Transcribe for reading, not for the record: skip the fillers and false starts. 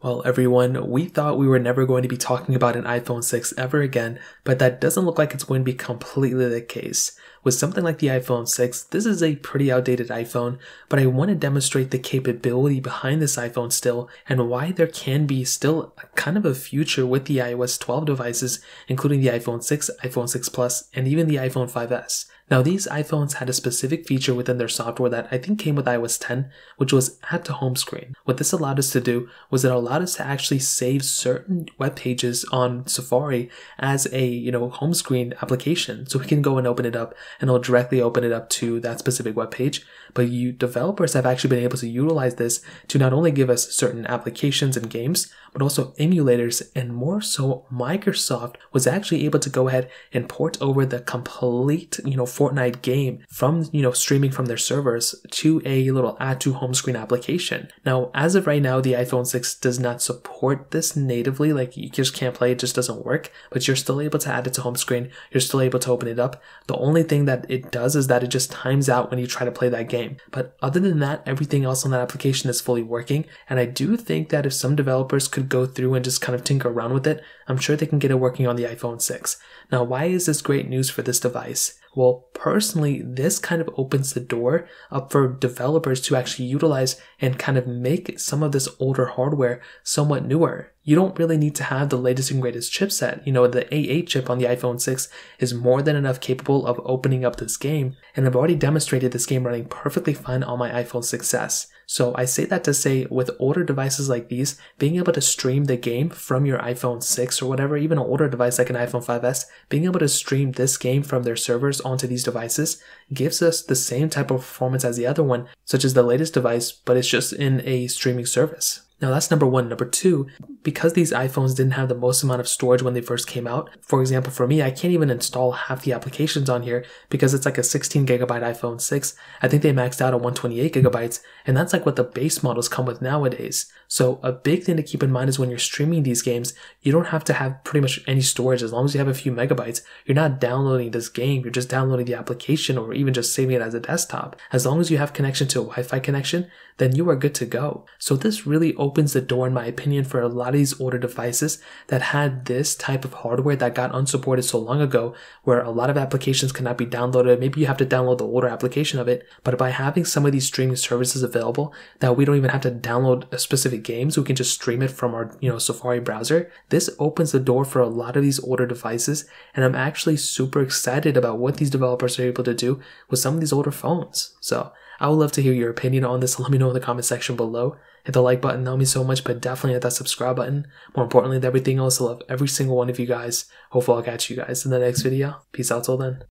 Well, everyone, we thought we were never going to be talking about an iPhone 6 ever again, but that doesn't look like it's going to be completely the case. With something like the iPhone 6, this is a pretty outdated iPhone, but I want to demonstrate the capability behind this iPhone still, and why there can be still kind of a future with the iOS 12 devices, including the iPhone 6, iPhone 6 Plus, and even the iPhone 5S. Now, these iPhones had a specific feature within their software that I think came with iOS 10, which was add to home screen. What this allowed us to do was it allowed us to actually save certain web pages on Safari as a, home screen application. So we can go and open it up and it'll directly open it up to that specific web page. But you developers have actually been able to utilize this to not only give us certain applications and games, but also emulators, and more so Microsoft was actually able to go ahead and port over the complete, Fortnite game from, streaming from their servers to a little add to home screen application. Now, as of right now, the iPhone 6 does not support this natively. Like, you just can't play, it just doesn't work, but you're still able to add it to home screen. You're still able to open it up. The only thing that it does is that it just times out when you try to play that game. But other than that, everything else on that application is fully working. And I do think that if some developers could go through and just kind of tinker around with it, I'm sure they can get it working on the iPhone 6. Now, why is this great news for this device? Well, personally, this kind of opens the door up for developers to actually utilize and kind of make some of this older hardware somewhat newer. You don't really need to have the latest and greatest chipset. The A8 chip on the iPhone 6 is more than enough capable of opening up this game, and I've already demonstrated this game running perfectly fine on my iPhone 6s. So I say that to say, with older devices like these, being able to stream the game from your iPhone 6 or whatever, even an older device like an iPhone 5s, being able to stream this game from their servers onto these devices gives us the same type of performance as the other one, such as the latest device, but it's just in a streaming service. Now that's number one. Number two, because these iPhones didn't have the most amount of storage when they first came out, for example, for me, I can't even install half the applications on here because it's like a 16 gigabyte iPhone 6. I think they maxed out at 128 gigabytes, and that's like what the base models come with nowadays. So a big thing to keep in mind is when you're streaming these games, you don't have to have pretty much any storage. As long as you have a few megabytes, you're not downloading this game, you're just downloading the application or even just saving it as a desktop. As long as you have connection to a Wi-Fi connection, then you are good to go. So this really opens the door, in my opinion, for a lot of these older devices that had this type of hardware that got unsupported so long ago, where a lot of applications cannot be downloaded. Maybe you have to download the older application of it, but by having some of these streaming services available that we don't even have to download a specific games, we can just stream it from our Safari browser. This opens the door for a lot of these older devices, and I'm actually super excited about what these developers are able to do with some of these older phones. So I would love to hear your opinion on this. Let me know in the comment section below. Hit the like button, that would mean so much, but definitely hit that subscribe button. More importantly than everything else, I love every single one of you guys. Hopefully I'll catch you guys in the next video. Peace out till then.